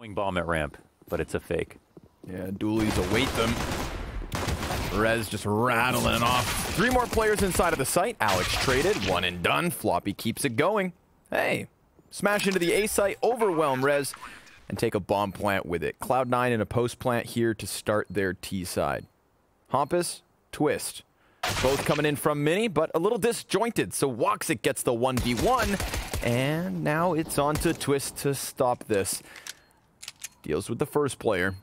Bomb at ramp, but it's a fake. Yeah, dualies await them. Brehze just rattling it off. 3 more players inside of the site. Alex traded, 1 and done. Floppy keeps it going. Hey, smash into the A site, overwhelm Brehze, and take a bomb plant with it. Cloud9 in a post plant here to start their T side. Hampus, Twistzz. Both coming in from mini, but a little disjointed. So woxic gets the 1v1, and now it's on to Twistzz to stop this. Deals with the first player.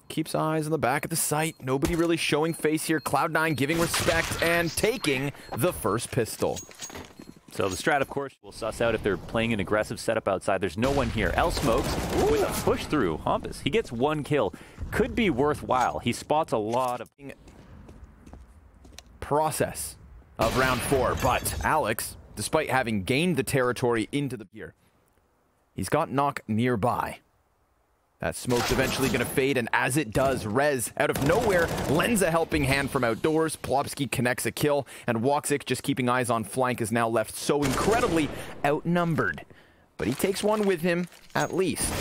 Keeps eyes on the back of the site. Nobody really showing face here. Cloud9 giving respect and taking the first pistol. So the strat, of course, will suss out if they're playing an aggressive setup outside. There's no one here. L smokes with a push through. Hampus, he gets 1 kill. Could be worthwhile. He spots a lot of process of round 4, but Alex, despite having gained the territory into the gear, he's got NOWwk nearby. That smoke's eventually going to fade, and as it does, Brehze, out of nowhere, lends a helping hand from outdoors. Plopski connects a kill, and woxic, just keeping eyes on flank, is now left so incredibly outnumbered. But he takes one with him, at least.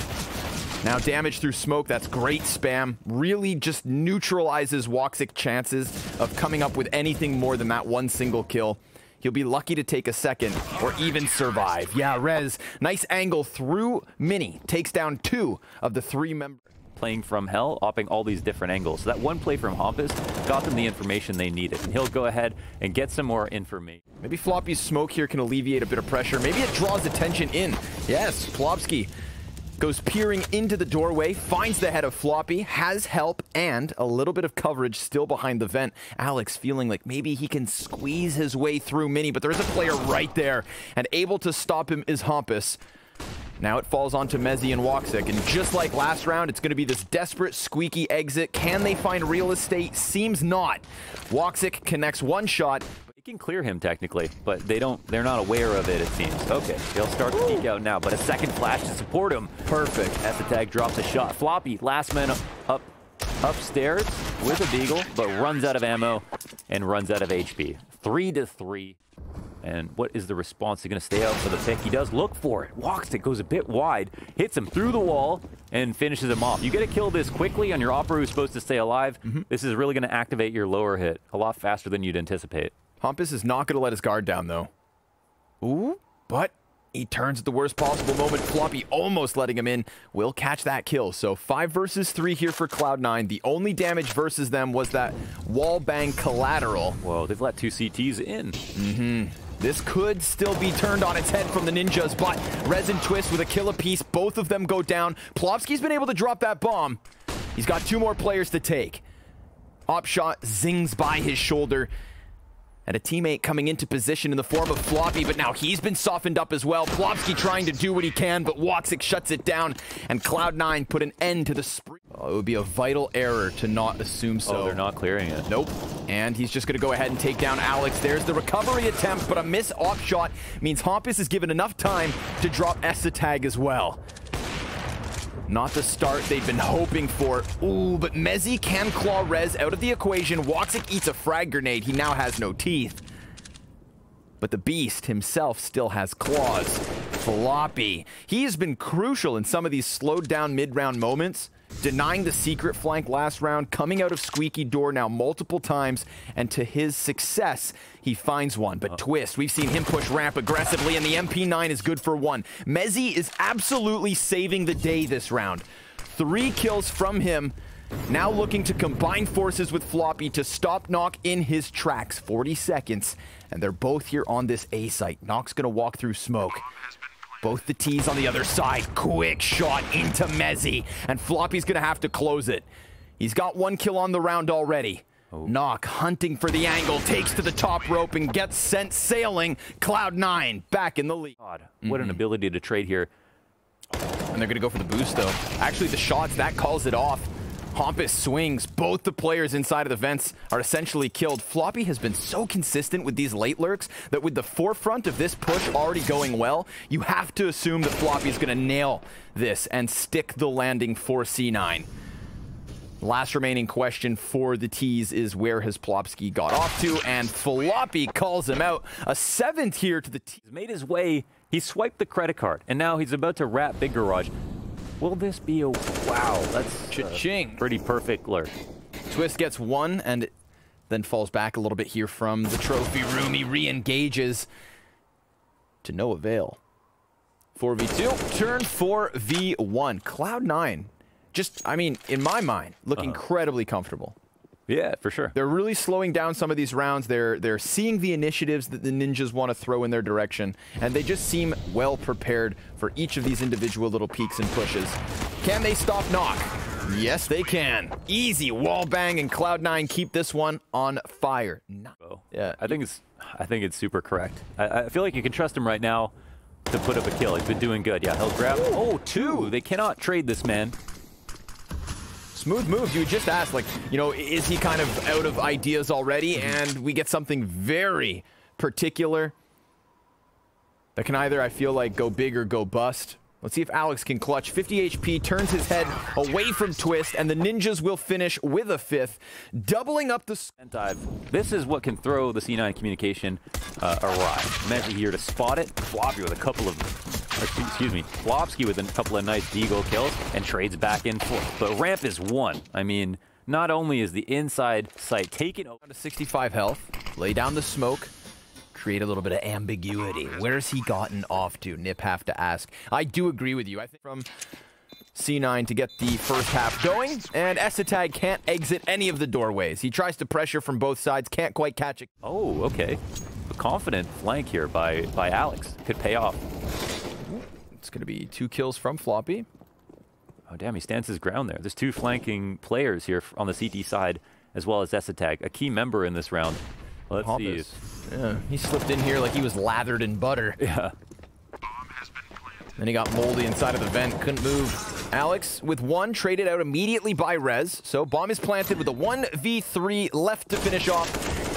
Now damage through smoke, that's great spam. Really just neutralizes woxic's chances of coming up with anything more than that 1 single kill. He'll be lucky to take a second or even survive. Yeah, Brehze, nice angle through mini. Takes down 2 of the 3 members. Playing from hell, opping all these different angles. So that 1 play from Hampus got them the information they needed. And he'll go ahead and get some more information. Maybe Floppy's smoke here can alleviate a bit of pressure. Maybe it draws attention in. Yes, Plopski goes peering into the doorway, finds the head of Floppy, has help, and a little bit of coverage still behind the vent. Alex feeling like maybe he can squeeze his way through mini, but there is a player right there, and able to stop him is Hampus. Now it falls onto mezii and woxic, and just like last round, it's going to be this desperate, squeaky exit. Can they find real estate? Seems not. Woxic connects 1 shot. He can clear him technically, but they're not aware of it seems. Okay, they'll start to peek out now, but a second flash to support him. Perfect. Esatag drops a shot. Floppy, last man upstairs with a deagle, but runs out of ammo and runs out of HP. 3-3. And what is the response? He's going to stay out for the pick. He does look for it. Woxic goes a bit wide, hits him through the wall, and finishes him off. You get to kill this quickly on your opera who's supposed to stay alive. This is really going to activate your lower hit a lot faster than you'd anticipate. Hampus is not going to let his guard down, though. Ooh, but he turns at the worst possible moment. Floppy almost letting him in. Will catch that kill. So 5 versus 3 here for Cloud9. The only damage versus them was that wall bang collateral. Whoa, they've let 2 CTs in. This could still be turned on its head from the ninjas, but Brehze and Twistzz with a kill apiece. Both of them go down. Plopski's been able to drop that bomb. He's got 2 more players to take. Op shot zings by his shoulder. And a teammate coming into position in the form of Floppy, but now he's been softened up as well. Plopski trying to do what he can, but woxic shuts it down, and Cloud9 put an end to the spree. Oh, it would be a vital error to not assume so. Oh, they're not clearing it. Nope. And he's just going to go ahead and take down Alex. There's the recovery attempt, but a miss op shot means Hampus is given enough time to drop Esatag as well. Not the start they've been hoping for. Ooh, but mezii can claw Brehze out of the equation. Woxic eats a frag grenade. He now has no teeth. But the beast himself still has claws. Floppy. He has been crucial in some of these slowed down mid-round moments. Denying the secret flank last round, coming out of squeaky door now multiple times, and to his success, he finds one. But Twistzz, we've seen him push ramp aggressively, and the MP9 is good for 1. mezii is absolutely saving the day this round. 3 kills from him, now looking to combine forces with Floppy to stop NOWwk in his tracks. 40 seconds, and they're both here on this A site. NOWwk's gonna walk through smoke. Both the T's on the other side. Quick shot into mezii. And Floppy's going to have to close it. He's got 1 kill on the round already. NOWwk hunting for the angle. Takes to the top rope and gets sent sailing. Cloud9 back in the lead. God, what an ability to trade here. And they're going to go for the boost, though. Actually, the shots, that calls it off. Hampus swings. Both the players inside of the vents are essentially killed. Floppy has been so consistent with these late lurks that with the forefront of this push already going well, you have to assume that Floppy is going to nail this and stick the landing for C9. Last remaining question for the T's is where has Plopski got off to, and Floppy calls him out. A 7th here to the T's. He's made his way. He swiped the credit card, and now he's about to wrap Big Garage. Will this be a... Wow, that's Cha-ching. pretty perfect lurk. Twistzz gets one and then falls back a little bit here from the trophy room. He re-engages to no avail. 4v2, turn 4v1. Cloud9, just, I mean, in my mind, look incredibly comfortable. Yeah, for sure. They're really slowing down some of these rounds. They're seeing the initiatives that the Ninjas want to throw in their direction, and they just seem well prepared for each of these individual little peeks and pushes. Can they stop NOWwk? Yes, they can. Easy wall bang, and Cloud9 keep this one on fire. Yeah, I think it's super correct. I feel like you can trust him right now to put up a kill. He's been doing good. Yeah, he'll grab. Oh, two. They cannot trade this man. Smooth moves. You would just ask, like, you know, is he kind of out of ideas already? And we get something very particular that can either, I feel like, go big or go bust. Let's see if Alex can clutch. 50 HP, turns his head away from Twistzz, and the Ninjas will finish with a fifth, doubling up the... Dive. This is what can throw the C9 communication awry. mezii here to spot it. Floppy with a couple of... Excuse me. Plopski with a couple of nice deagle kills and trades back and forth. But ramp is one. I mean, not only is the inside site taken over to 65 health, lay down the smoke, create a little bit of ambiguity. Where's he gotten off to? NiP have to ask. I do agree with you. I think from C9 to get the first half going, and hampus can't exit any of the doorways. He tries to pressure from both sides, can't quite catch it. Oh, okay. A confident flank here by Alex. Could pay off. It's going to be 2 kills from Floppy. Oh, damn, he stands his ground there. There's 2 flanking players here on the CT side, as well as hampus, a key member in this round. Let's see. Yeah, he slipped in here like he was lathered in butter. Yeah. Then he got moldy inside of the vent, couldn't move. Alex with one, traded out immediately by Brehze. So bomb is planted with a 1v3 left to finish off.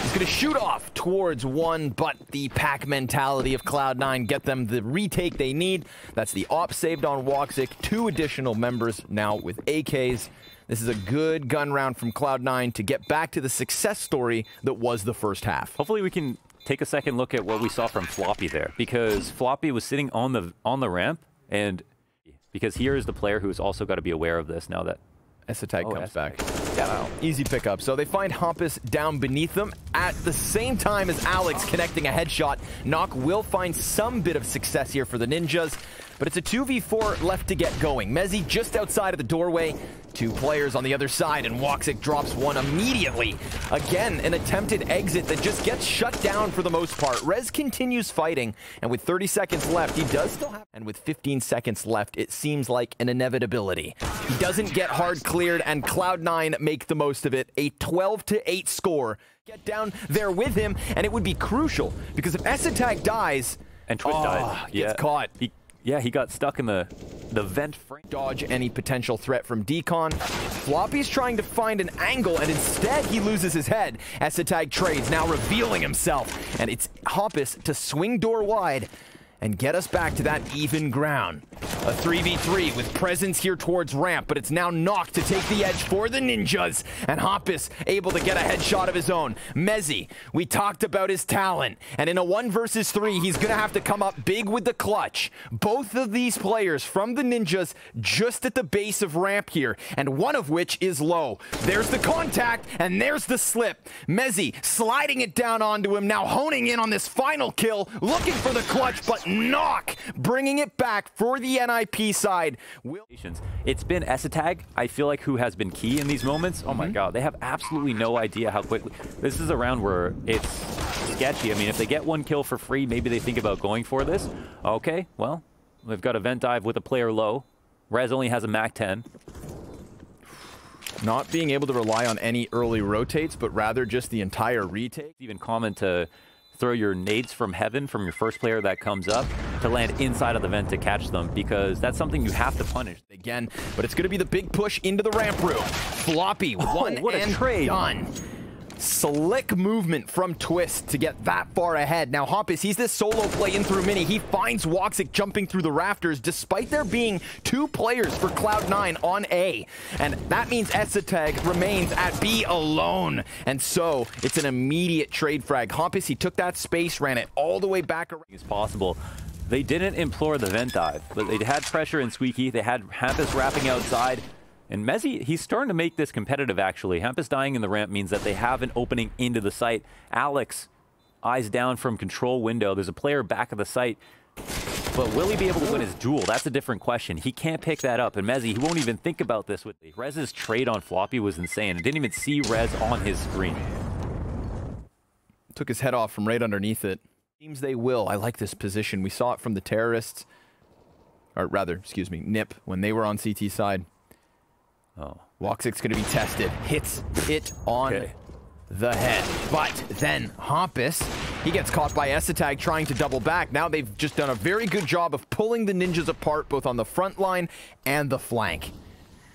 He's going to shoot off towards one, but the pack mentality of Cloud9 get them the retake they need. That's the op saved on woxic. 2 additional members now with AKs. This is a good gun round from Cloud9 to get back to the success story that was the first half. Hopefully we can take a second look at what we saw from Floppy there, because Floppy was sitting on the ramp, and because here is the player who's also got to be aware of this now that hampus comes back. Yeah, wow. Easy pickup. So they find hampus down beneath them at the same time as Alex connecting a headshot. nawwk will find some bit of success here for the Ninjas, but it's a 2v4 left to get going. mezii just outside of the doorway. 2 players on the other side, and woxic drops one immediately. Again, an attempted exit that just gets shut down for the most part. Brehze continues fighting, and with 30 seconds left, he does still have... And with 15 seconds left, it seems like an inevitability. He doesn't get hard cleared, and Cloud9 make the most of it. A 12-8 score. Get down there with him, and it would be crucial, because if hampus dies... And Twistzz died. Gets caught. He got stuck in the vent frame. Dodge any potential threat from Decon. Floppy's trying to find an angle, and instead he loses his head. hampus trades, now revealing himself. And it's hampus to swing door wide and get us back to that even ground. A 3v3 with presence here towards ramp, but it's now nawwk to take the edge for the Ninjas. And hampus able to get a headshot of his own. mezii, we talked about his talent. And in a 1 versus 3, he's going to have to come up big with the clutch. Both of these players from the Ninjas just at the base of ramp here, and one of which is low. There's the contact, and there's the slip. mezii sliding it down onto him, now honing in on this final kill, looking for the clutch, but nawwk bringing it back for the NiP side. It's been hampus, I feel like, who has been key in these moments. Oh my god, they have absolutely no idea how quickly. This is a round where it's sketchy. I mean, if they get 1 kill for free, maybe they think about going for this. Okay, well, they've got a vent dive with a player low. Brehze only has a MAC-10. Not being able to rely on any early rotates, but rather just the entire retake. Even common to throw your nades from heaven from your first player that comes up to land inside of the vent to catch them, because that's something you have to punish. Again, but it's going to be the big push into the ramp room. Floppy, one what and a trade. Done. Slick movement from Twistzz to get that far ahead. Now hampus, he's this solo play in through mini. He finds woxic jumping through the rafters despite there being 2 players for Cloud9 on A. And that means hampus remains at B alone. And so it's an immediate trade frag. hampus, he took that space, ran it all the way back around. As possible. They didn't implore the vent dive, but they had pressure in Squeaky. They had hampus wrapping outside. And mezii, he's starting to make this competitive, actually. hampus dying in the ramp means that they have an opening into the site. Alex, eyes down from control window. There's a player back of the site. But will he be able to win his duel? That's a different question. He can't pick that up. And mezii, he won't even think about this. With Brehze's trade on floppy was insane. I didn't even see Brehze on his screen. Took his head off from right underneath it. Seems they will. I like this position. We saw it from the terrorists. Or rather, excuse me, NiP, when they were on CT side. Oh. woxic's going to be tested. Hits it on the head. But then hampus, he gets caught by ELIGE trying to double back. Now they've just done a very good job of pulling the ninjas apart, both on the front line and the flank.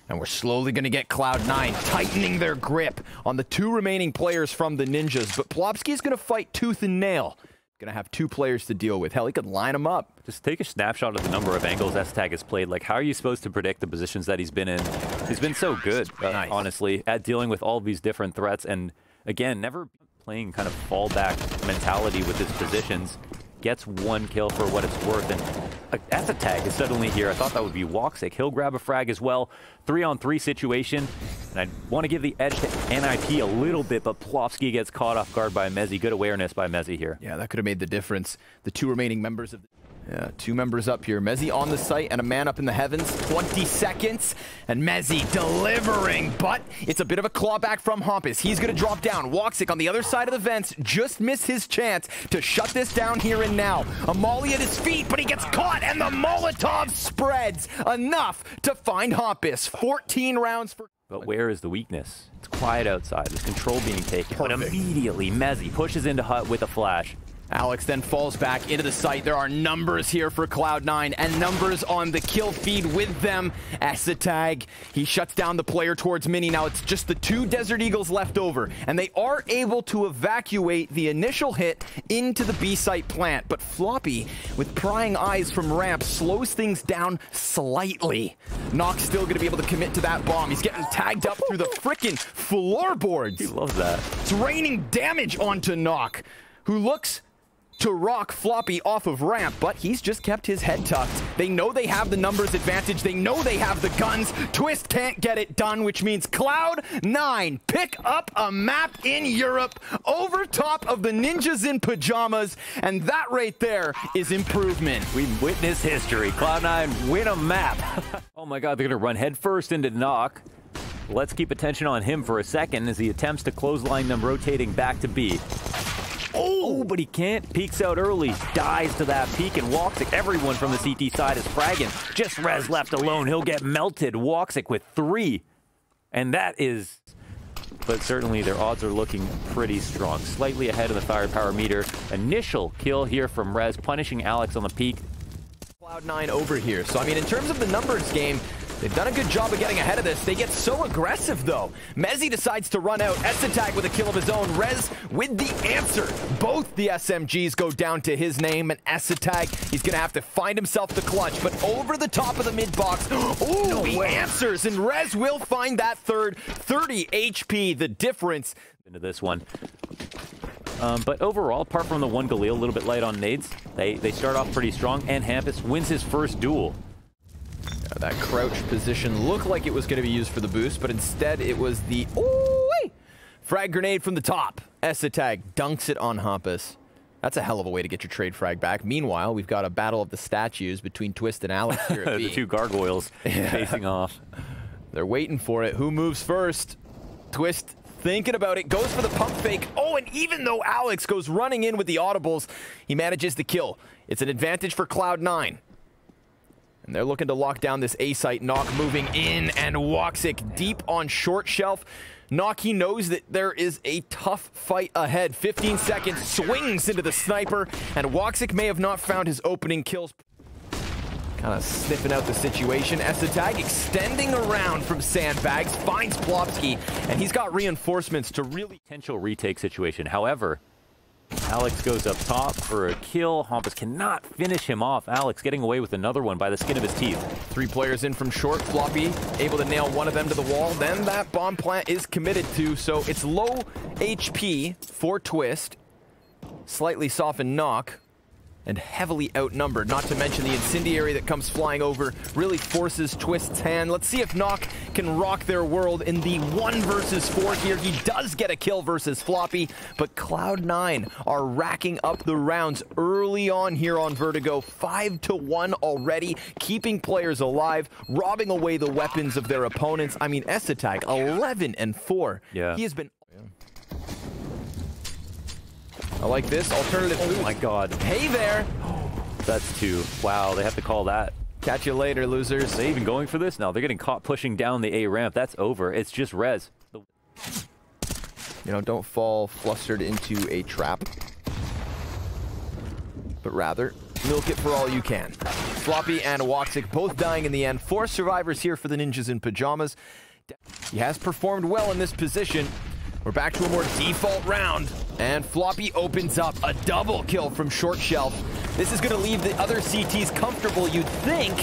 And we're slowly going to get Cloud9 tightening their grip on the two remaining players from the ninjas. But Plopski's going to fight tooth and nail. Going to have two players to deal with. Hell, he could line them up. Just take a snapshot of the number of angles ELIGE has played. Like, how are you supposed to predict the positions that he's been in? He's been so good, Nice. honestly, at dealing with all of these different threats. And again, never playing kind of fallback mentality with his positions. Gets one kill for what it's worth. And ELIGE is suddenly here. I thought that would be woxic. He'll grab a frag as well. 3-on-3 situation. And I want to give the edge to NiP a little bit, but Plopski gets caught off guard by mezii. Good awareness by mezii here. Yeah, that could have made the difference. The two remaining members of the... Yeah, two members up here. mezii on the site and a man up in the heavens. 20 seconds. And mezii delivering, but it's a bit of a clawback from hampus. He's going to drop down. woxic on the other side of the vents just missed his chance to shut this down here and now. A molly at his feet, but he gets caught, and the Molotov spreads enough to find hampus. 14 rounds for... But where is the weakness? It's quiet outside. There's control being taken. But immediately, mezii pushes into hut with a flash. Alex then falls back into the site. There are numbers here for Cloud9 and numbers on the kill feed with them. ELIGE, he shuts down the player towards Mini. Now it's just the two Desert Eagles left over, and they are able to evacuate the initial hit into the B site plant. But floppy, with prying eyes from ramp, slows things down slightly. nawwk's still going to be able to commit to that bomb. He's getting tagged up through the frickin' floorboards. He loves that. It's raining damage onto nawwk, who looks to rock floppy off of ramp, but he's just kept his head tucked. They know they have the numbers advantage. They know they have the guns. Twistzz can't get it done, which means Cloud9 pick up a map in Europe over top of the ninjas in pajamas, and that right there is improvement. We witness history. Cloud9 win a map. Oh my god, they're going to run headfirst into nawwk. Let's keep attention on him for a second as he attempts to clothesline them, rotating back to B. Oh, but he can't. Peeks out early. Dies to that peek, and woxic, everyone from the CT side is fragging. Just Brehze left alone. He'll get melted. woxic with 3. And that is... But certainly their odds are looking pretty strong. Slightly ahead of the firepower meter. Initial kill here from Brehze, punishing Alex on the peak. Cloud9 over here. So, I mean, in terms of the numbers game, they've done a good job of getting ahead of this. They get so aggressive, though. mezii decides to run out. ELIGE with a kill of his own. Brehze with the answer. Both the SMGs go down to his name, and ELIGE, he's going to have to find himself the clutch. But over the top of the mid-box, oh, he answers, and Brehze will find that third. 30 HP, the difference. Into this one. But overall, apart from the one Galil, a little bit light on nades, they start off pretty strong, and hampus wins his first duel. That crouch position looked like it was going to be used for the boost, but instead it was the frag grenade from the top. ELIGE dunks it on hampus. That's a hell of a way to get your trade frag back. Meanwhile, we've got a battle of the statues between Twistzz and Alex here at B. The two gargoyles facing off. They're waiting for it. Who moves first? Twistzz thinking about it, goes for the pump fake. Oh, and even though Alex goes running in with the audibles, he manages the kill. It's an advantage for Cloud9. And they're looking to lock down this A site. nawwk moving in, and woxic deep on short shelf. nawwk, he knows that there is a tough fight ahead. 15 seconds, swings into the sniper, and woxic may have not found his opening kills. Kind of sniffing out the situation. ELIGE extending around from sandbags, finds Plopski, and he's got reinforcements to really... Potential retake situation. However, Alex goes up top for a kill. hampus cannot finish him off. Alex getting away with another one by the skin of his teeth. 3 players in from short. floppy able to nail one of them to the wall. Then that bomb plant is committed to, so it's low HP for Twistzz. Slightly softened nawwk. and heavily outnumbered, not to mention the incendiary that comes flying over really forces Twistzz' hand. Let's see if NOC can rock their world in the 1 versus 4 here. He does get a kill versus Floppy, but Cloud9 are racking up the rounds early on here on Vertigo. 5-1 already, keeping players alive, robbing away the weapons of their opponents. I mean, ESSATAG 11-4. Yeah. He has been... I like this alternative. Oh my god. Hey there. That's 2. Wow, they have to call that. Catch you later, losers. Are they even going for this? No, they're getting caught pushing down the A ramp. That's over. It's just Res. You know, don't fall flustered into a trap, but rather milk it for all you can. Floppy and woxic both dying in the end. 4 survivors here for the Ninjas in Pajamas. He has performed well in this position. We're back to a more default round, and Floppy opens up a double kill from short shelf. This is going to leave the other CTs comfortable, you'd think,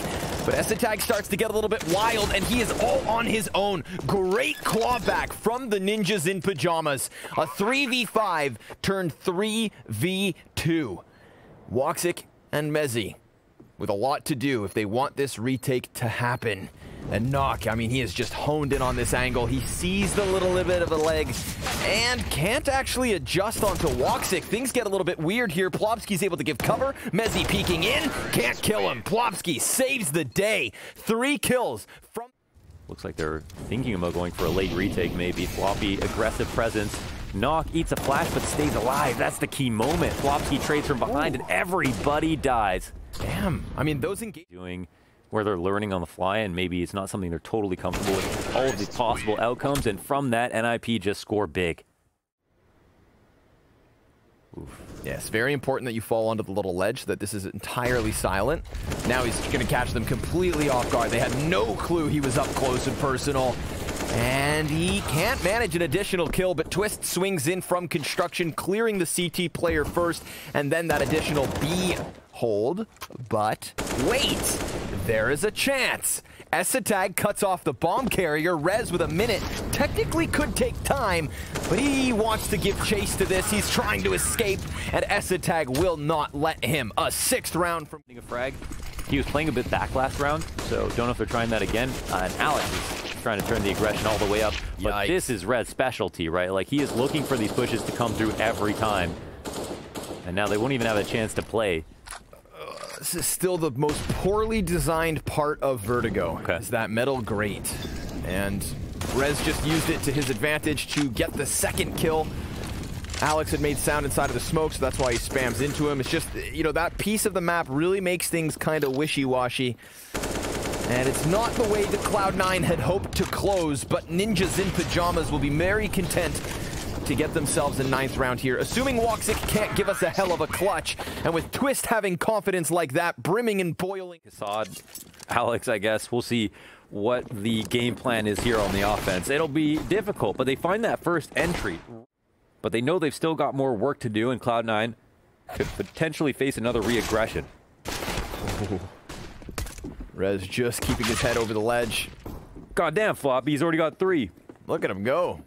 but ESSATAG starts to get a little bit wild, and he is all on his own. Great clawback from the Ninjas in Pajamas. A 3v5 turned 3v2. woxic and mezii with a lot to do if they want this retake to happen. And NOC, I mean, he has just honed in on this angle. He sees the little bit of a leg and can't actually adjust onto woxic. Things get a little bit weird here. Plopski's able to give cover. mezii peeking in, can't kill him. Plopski saves the day. 3 kills from... Looks like they're thinking about going for a late retake, maybe. Floppy, aggressive presence. NOC eats a flash but stays alive. That's the key moment. Plopski trades from behind and everybody dies. Damn. I mean, those doing where they're learning on the fly, and maybe it's not something they're totally comfortable with. All of the possible outcomes, and from that, NiP just score big. Oof. Yes, very important that you fall onto the little ledge, that this is entirely silent. Now he's going to catch them completely off guard. They had no clue he was up close and personal. And he can't manage an additional kill, but Twistzz swings in from construction, clearing the CT player first, and then that additional B hold. But wait, there is a chance. ESSATAG cuts off the bomb carrier. Rez with a minute technically could take time, but he wants to give chase to this. He's trying to escape, and ESSATAG will not let him. A 6th round from a frag. He was playing a bit back last round, so don't know if they're trying that again. And Alex is trying to turn the aggression all the way up. But Yikes. This is Red's specialty, right? Like, he is looking for these pushes to come through every time. And now they won't even have a chance to play. This is still the most poorly designed part of Vertigo. Okay. Is that metal grate. And Rez just used it to his advantage to get the 2nd kill. Alex had made sound inside of the smoke, so that's why he spams into him. It's just, you know, that piece of the map really makes things kind of wishy-washy. And it's not the way that Cloud9 had hoped to close, but Ninjas in Pajamas will be very content to get themselves a 9th round here, assuming woxic can't give us a hell of a clutch. And with Twistzz having confidence like that, brimming and boiling. Assad, Alex, I guess. We'll see what the game plan is here on the offense. It'll be difficult, but they find that first entry. But they know they've still got more work to do, and Cloud9 could potentially face another re-aggression. Rez just keeping his head over the ledge. Goddamn, Floppy, he's already got 3. Look at him go.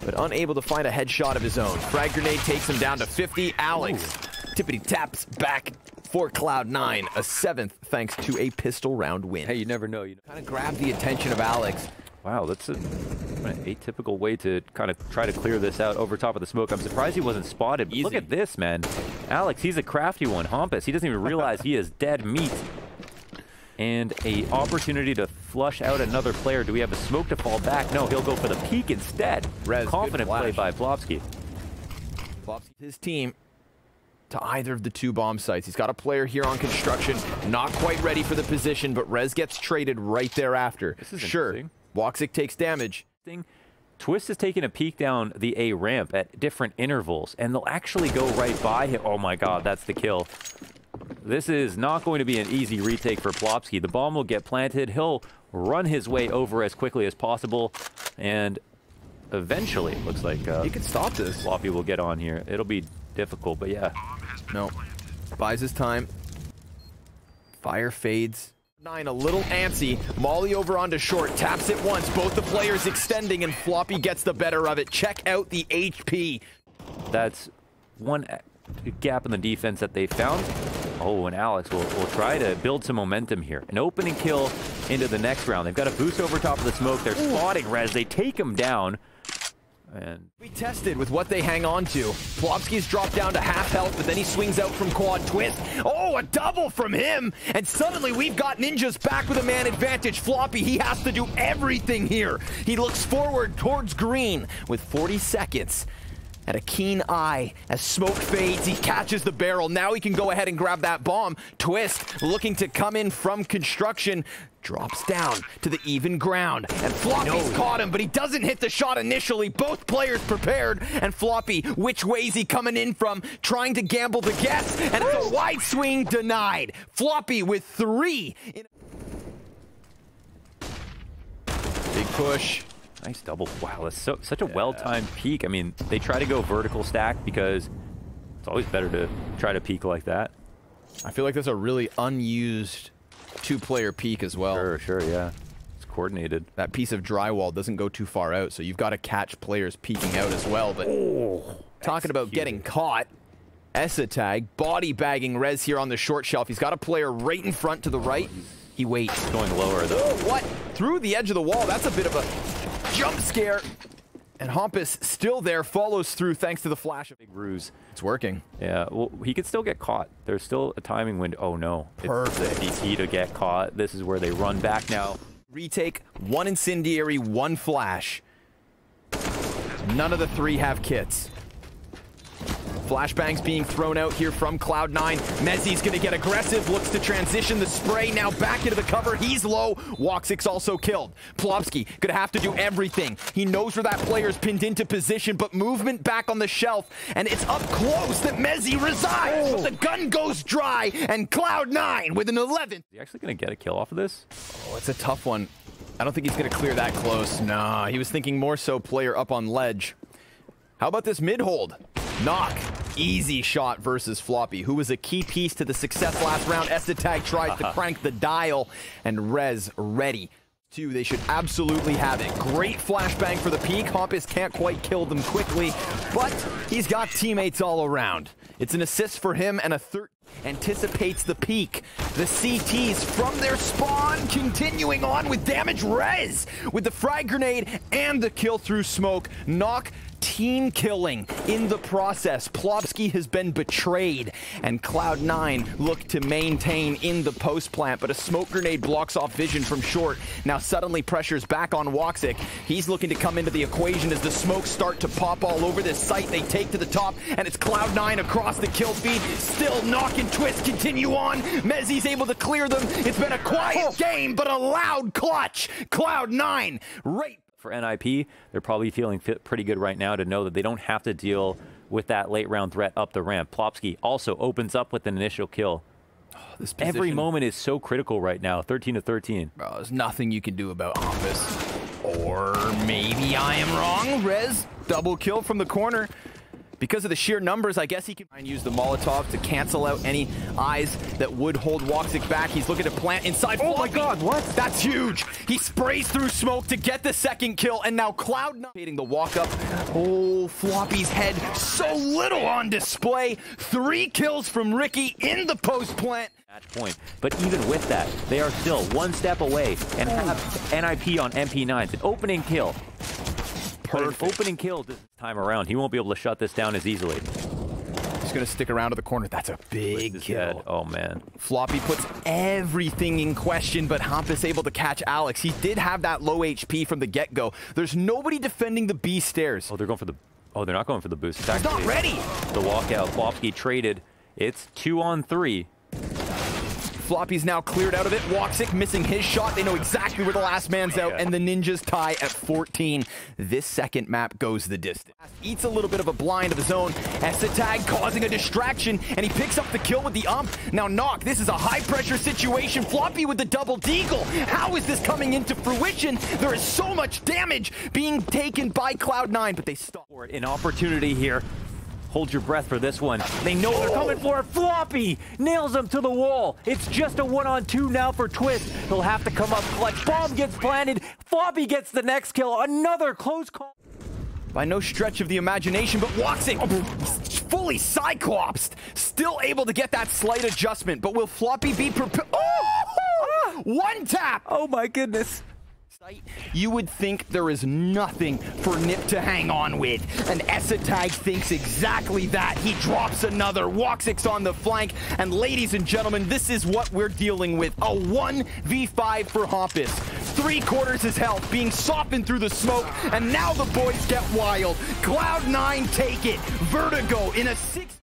But unable to find a headshot of his own. Frag grenade takes him down to 50. Alex tippity taps back for Cloud9. A 7th thanks to a pistol round win. Hey, you never know. Kind of grabbed the attention of Alex. Wow, that's an atypical way to kind of try to clear this out over top of the smoke. I'm surprised he wasn't spotted. Look at this, man. Alex, he's a crafty one. Hampus, he doesn't even realize he is dead meat. And a opportunity to flush out another player. Do we have a smoke to fall back? No, he'll go for the peek instead. Rez, confident play by Plopski. His team to either of the 2 bomb sites. He's got a player here on construction, not quite ready for the position, but Rez gets traded right thereafter. This is sure, woxic takes damage. Twistzz is taking a peek down the A ramp at different intervals, and they'll actually go right by him. Oh my god, that's the kill. This is not going to be an easy retake for Plopski. The bomb will get planted. He'll run his way over as quickly as possible, and eventually, it looks like he can stop this. Floppy will get on here. It'll be difficult, but yeah. No. Buys his time. Fire fades. 9 a little antsy. Molly over onto short. Taps it once. Both the players extending, and Floppy gets the better of it. Check out the HP. That's one gap in the defense that they found. Oh, and Alex will try to build some momentum here. An opening kill into the next round. They've got a boost over top of the smoke. They're spotting Brehze. They take him down. And we tested with what they hang on to. Plopski's dropped down to half health, but then he swings out from quad Twistzz. Oh, a double from him! And suddenly we've got Ninjas back with a man advantage. Floppy, he has to do everything here. He looks forward towards green with 40 seconds. And a keen eye as smoke fades, he catches the barrel. Now he can go ahead and grab that bomb. Twistzz looking to come in from construction, drops down to the even ground. And Floppy's caught him, but he doesn't hit the shot initially. Both players prepared, and Floppy, which way is he coming in from? Trying to gamble the guess, and it's a wide swing denied. Floppy with 3. Big push. Nice double. Wow, that's such a well-timed peek. I mean, they try to go vertical stack because it's always better to try to peek like that. I feel like that's a really unused two-player peek as well. Sure, yeah. It's coordinated. That piece of drywall doesn't go too far out, so you've got to catch players peeking out as well. But talking about getting caught, ELIGE body bagging Brehze here on the short shelf. He's got a player right in front to the right. He waits. Going lower, though. What? Through the edge of the wall. That's a bit of a jump scare. And hampus still there, follows through thanks to the flash of big ruse. It's working. Yeah, well, he could still get caught. There's still a timing window. Oh, no. Perfect. It's easy to get caught. This is where they run back now. Retake, 1 incendiary, 1 flash. None of the 3 have kits. Flashbangs being thrown out here from Cloud9. Mezii's going to get aggressive, looks to transition the spray, now back into the cover. He's low. woxic's also killed. Plopski going to have to do everything. He knows where that player's pinned into position, but movement back on the shelf, and it's up close that mezii resides. But the gun goes dry, and Cloud9 with an 11. Is he actually going to get a kill off of this? Oh, it's a tough one. I don't think he's going to clear that close. Nah, he was thinking more so player up on ledge. How about this mid hold? Knock. Easy shot versus Floppy, who was a key piece to the success last round. ELIGE tries to crank the dial, and Brehze ready. They should absolutely have it. Great flashbang for the peak. hampus can't quite kill them quickly, but he's got teammates all around. It's an assist for him, and a third anticipates the peak. The CTs from their spawn continuing on with damage. Brehze with the frag grenade and the kill through smoke. Knock team killing in the process. Plopski has been betrayed, and Cloud9 look to maintain in the post plant, but a smoke grenade blocks off vision from short. Now suddenly pressure's back on woxic. He's looking to come into the equation as the smokes start to pop all over this site. They take to the top, and it's Cloud9 across the kill feed. Still Knock and Twistzz continue on. Mezii's able to clear them. It's been a quiet game, but a loud clutch. Cloud9 right. For NiP, they're probably feeling pretty good right now to know that they don't have to deal with that late round threat up the ramp. Plopski also opens up with an initial kill. This Every moment is so critical right now. 13 to 13. Bro, there's nothing you can do about hampus. Or maybe I am wrong. Brehze, double kill from the corner. Because of the sheer numbers, I guess he can use the Molotov to cancel out any eyes that would hold woxic back. He's looking to plant inside. Oh my god, what? That's huge. He sprays through smoke to get the second kill, and now Cloud9 hitting the walk up. Oh, Floppy's head so little on display. 3 kills from Ricky in the post plant. Match point. But even with that, they are still 1 step away and have NiP on MP9s. An opening kill. Perfect. An opening kill this time around. He won't be able to shut this down as easily. He's going to stick around to the corner. That's a big kill. Dead. Oh, man. Floppy puts everything in question, but hampus able to catch Alex. He did have that low HP from the get-go. There's nobody defending the B stairs. Oh, they're going for the... Oh, they're not going for the boost. He's not ready. The walkout. Plopski traded. It's 2-on-3. Floppy's now cleared out of it. woxic missing his shot. They know exactly where the last man's out, and the Ninjas tie at 14. This second map goes the distance. Eats a little bit of a blind of his own. ELIGE causing a distraction, and he picks up the kill with the ump. Now Knock, this is a high-pressure situation. Floppy with the double deagle. How is this coming into fruition? There is so much damage being taken by Cloud9, but they stop. An opportunity here. Hold your breath for this one. They know they're coming for it. Floppy nails him to the wall. It's just a 1-on-2 now for Twistzz. He'll have to come up clutch. Bomb gets planted. Floppy gets the next kill. Another close call. By no stretch of the imagination, but woxic fully cyclopsed. Still able to get that slight adjustment, but will Floppy be prepared? Oh! One tap! Oh my goodness. You would think there is nothing for NiP to hang on with, and hampus thinks exactly that. He drops another. woxic's on the flank, and ladies and gentlemen, this is what we're dealing with. A 1v5 for hampus. 3/4 his health, being softened through the smoke, and now the boys get wild. Cloud9 take it. Vertigo in a 6